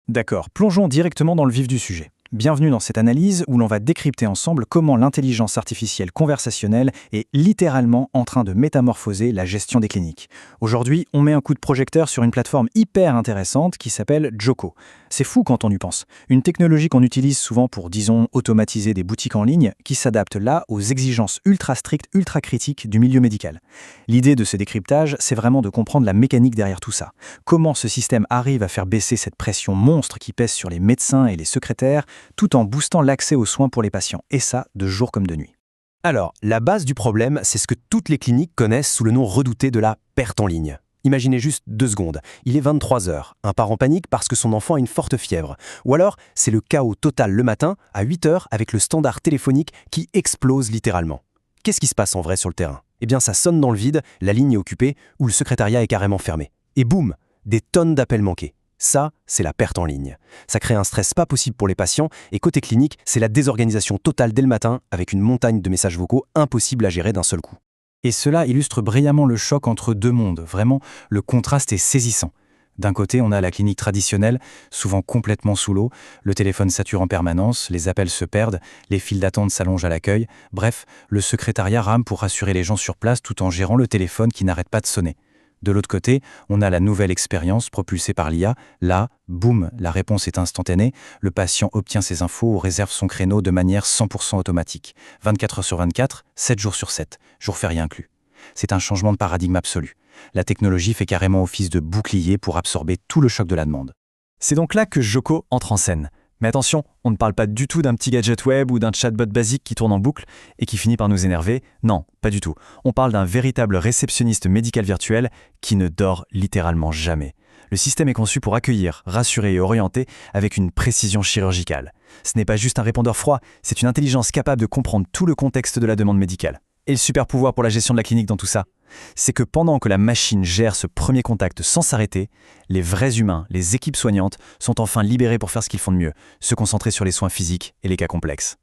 D'accord, plongeons directement dans le vif du sujet. Bienvenue dans cette analyse où l'on va décrypter ensemble comment l'intelligence artificielle conversationnelle est littéralement en train de métamorphoser la gestion des cliniques. Aujourd'hui, on met un coup de projecteur sur une plateforme hyper intéressante qui s'appelle Joko. C'est fou quand on y pense. Une technologie qu'on utilise souvent pour, disons, automatiser des boutiques en ligne qui s'adapte là aux exigences ultra strictes, ultra critiques du milieu médical. L'idée de ce décryptage, c'est vraiment de comprendre la mécanique derrière tout ça. Comment ce système arrive à faire baisser cette pression monstre qui pèse sur les médecins et les secrétaires, tout en boostant l'accès aux soins pour les patients, et ça, de jour comme de nuit. Alors, la base du problème, c'est ce que toutes les cliniques connaissent sous le nom redouté de la perte en ligne. Imaginez juste 2 secondes. Il est 23 heures. Un parent panique parce que son enfant a une forte fièvre. Ou alors, c'est le chaos total le matin, à 8 heures, avec le standard téléphonique qui explose littéralement. Qu'est-ce qui se passe en vrai sur le terrain? Eh bien, ça sonne dans le vide, la ligne est occupée, ou le secrétariat est carrément fermé. Et boum, des tonnes d'appels manqués. Ça, c'est la perte en ligne. Ça crée un stress pas possible pour les patients et côté clinique, c'est la désorganisation totale dès le matin avec une montagne de messages vocaux impossible à gérer d'un seul coup. Et cela illustre brillamment le choc entre deux mondes. Vraiment, le contraste est saisissant. D'un côté, on a la clinique traditionnelle, souvent complètement sous l'eau, le téléphone sature en permanence, les appels se perdent, les files d'attente s'allongent à l'accueil, bref, le secrétariat rame pour rassurer les gens sur place tout en gérant le téléphone qui n'arrête pas de sonner. De l'autre côté, on a la nouvelle expérience propulsée par l'IA. Là, boum, la réponse est instantanée. Le patient obtient ses infos ou réserve son créneau de manière 100% automatique. 24 heures sur 24, 7 jours sur 7, jour férié inclus. C'est un changement de paradigme absolu. La technologie fait carrément office de bouclier pour absorber tout le choc de la demande. C'est donc là que Joko entre en scène. Mais attention, on ne parle pas du tout d'un petit gadget web ou d'un chatbot basique qui tourne en boucle et qui finit par nous énerver. Non, pas du tout. On parle d'un véritable réceptionniste médical virtuel qui ne dort littéralement jamais. Le système est conçu pour accueillir, rassurer et orienter avec une précision chirurgicale. Ce n'est pas juste un répondeur froid, c'est une intelligence capable de comprendre tout le contexte de la demande médicale. Et le super pouvoir pour la gestion de la clinique dans tout ça, c'est que pendant que la machine gère ce premier contact sans s'arrêter, les vrais humains, les équipes soignantes, sont enfin libérés pour faire ce qu'ils font de mieux, se concentrer sur les soins physiques et les cas complexes.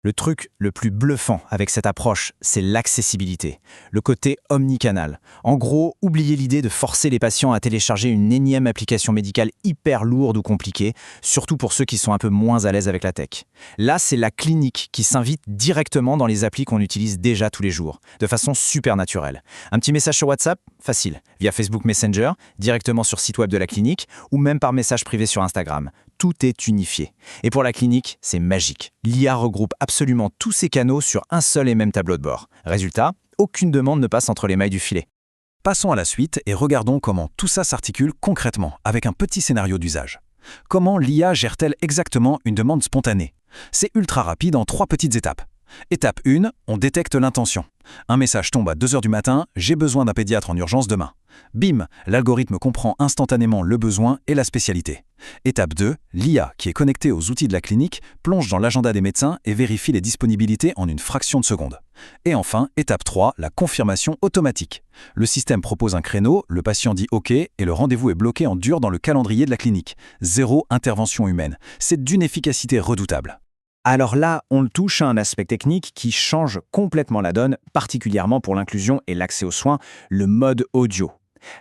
Le truc le plus bluffant avec cette approche, c'est l'accessibilité, le côté omnicanal. En gros, oubliez l'idée de forcer les patients à télécharger une énième application médicale hyper lourde ou compliquée, surtout pour ceux qui sont un peu moins à l'aise avec la tech. Là, c'est la clinique qui s'invite directement dans les applis qu'on utilise déjà tous les jours, de façon super naturelle. Un petit message sur WhatsApp? Facile. Via Facebook Messenger, directement sur site web de la clinique, ou même par message privé sur Instagram. Tout est unifié. Et pour la clinique, c'est magique. L'IA regroupe absolument tous ces canaux sur un seul et même tableau de bord. Résultat, aucune demande ne passe entre les mailles du filet. Passons à la suite et regardons comment tout ça s'articule concrètement avec un petit scénario d'usage. Comment l'IA gère-t-elle exactement une demande spontanée? C'est ultra rapide en 3 petites étapes. Étape 1, on détecte l'intention. Un message tombe à 2 heures du matin, j'ai besoin d'un pédiatre en urgence demain. Bim, l'algorithme comprend instantanément le besoin et la spécialité. Étape 2, l'IA, qui est connectée aux outils de la clinique, plonge dans l'agenda des médecins et vérifie les disponibilités en une fraction de seconde. Et enfin, étape 3, la confirmation automatique. Le système propose un créneau, le patient dit OK et le rendez-vous est bloqué en dur dans le calendrier de la clinique. 0 intervention humaine. C'est d'une efficacité redoutable. Alors là, on le touche à un aspect technique qui change complètement la donne, particulièrement pour l'inclusion et l'accès aux soins, le mode audio.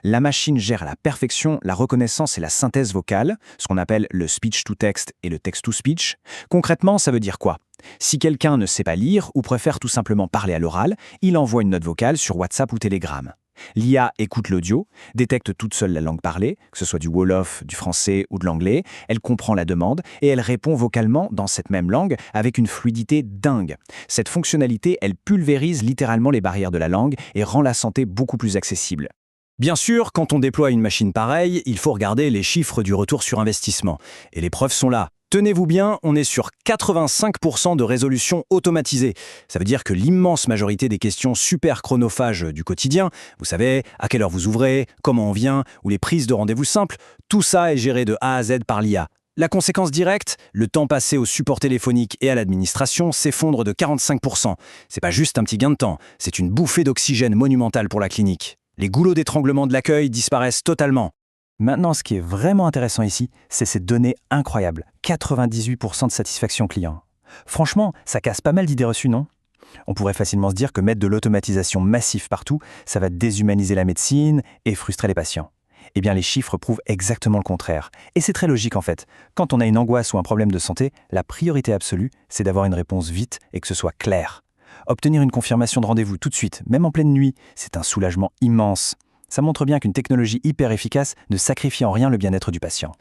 La machine gère à la perfection la reconnaissance et la synthèse vocale, ce qu'on appelle le speech-to-text et le text-to-speech. Concrètement, ça veut dire quoi? Si quelqu'un ne sait pas lire ou préfère tout simplement parler à l'oral, il envoie une note vocale sur WhatsApp ou Telegram. L'IA écoute l'audio, détecte toute seule la langue parlée, que ce soit du Wolof, du français ou de l'anglais, elle comprend la demande et elle répond vocalement dans cette même langue avec une fluidité dingue. Cette fonctionnalité, elle pulvérise littéralement les barrières de la langue et rend la santé beaucoup plus accessible. Bien sûr, quand on déploie une machine pareille, il faut regarder les chiffres du retour sur investissement. Et les preuves sont là. Tenez-vous bien, on est sur 85% de résolution automatisée. Ça veut dire que l'immense majorité des questions super chronophages du quotidien, vous savez, à quelle heure vous ouvrez, comment on vient, ou les prises de rendez-vous simples, tout ça est géré de A à Z par l'IA. La conséquence directe, le temps passé au support téléphonique et à l'administration s'effondre de 45%. C'est pas juste un petit gain de temps, c'est une bouffée d'oxygène monumentale pour la clinique. Les goulots d'étranglement de l'accueil disparaissent totalement. Maintenant, ce qui est vraiment intéressant ici, c'est ces données incroyables. 98% de satisfaction client. Franchement, ça casse pas mal d'idées reçues, non? On pourrait facilement se dire que mettre de l'automatisation massive partout, ça va déshumaniser la médecine et frustrer les patients. Eh bien, les chiffres prouvent exactement le contraire. Et c'est très logique en fait. Quand on a une angoisse ou un problème de santé, la priorité absolue, c'est d'avoir une réponse vite et que ce soit clair. Obtenir une confirmation de rendez-vous tout de suite, même en pleine nuit, c'est un soulagement immense. Ça montre bien qu'une technologie hyper efficace ne sacrifie en rien le bien-être du patient.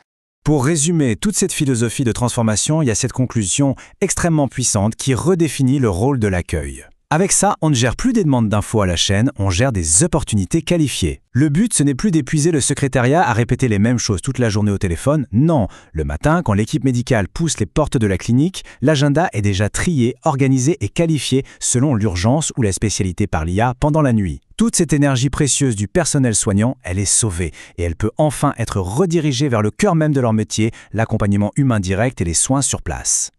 Pour résumer toute cette philosophie de transformation, il y a cette conclusion extrêmement puissante qui redéfinit le rôle de l'accueil. Avec ça, on ne gère plus des demandes d'infos à la chaîne, on gère des opportunités qualifiées. Le but, ce n'est plus d'épuiser le secrétariat à répéter les mêmes choses toute la journée au téléphone, non. Le matin, quand l'équipe médicale pousse les portes de la clinique, l'agenda est déjà trié, organisé et qualifié selon l'urgence ou la spécialité par l'IA pendant la nuit. Toute cette énergie précieuse du personnel soignant, elle est sauvée et elle peut enfin être redirigée vers le cœur même de leur métier, l'accompagnement humain direct et les soins sur place.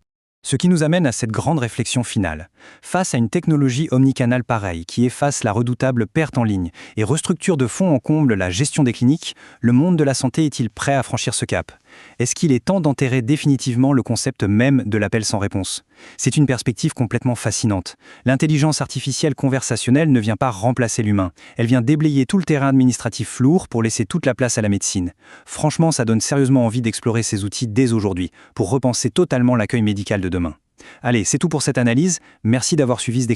Ce qui nous amène à cette grande réflexion finale. Face à une technologie omnicanale pareille qui efface la redoutable perte en ligne et restructure de fond en comble la gestion des cliniques, le monde de la santé est-il prêt à franchir ce cap ? Est-ce qu'il est temps d'enterrer définitivement le concept même de l'appel sans réponse ? C'est une perspective complètement fascinante. L'intelligence artificielle conversationnelle ne vient pas remplacer l'humain. Elle vient déblayer tout le terrain administratif lourd pour laisser toute la place à la médecine. Franchement, ça donne sérieusement envie d'explorer ces outils dès aujourd'hui pour repenser totalement l'accueil médical de demain. Allez, c'est tout pour cette analyse. Merci d'avoir suivi ce décryptage.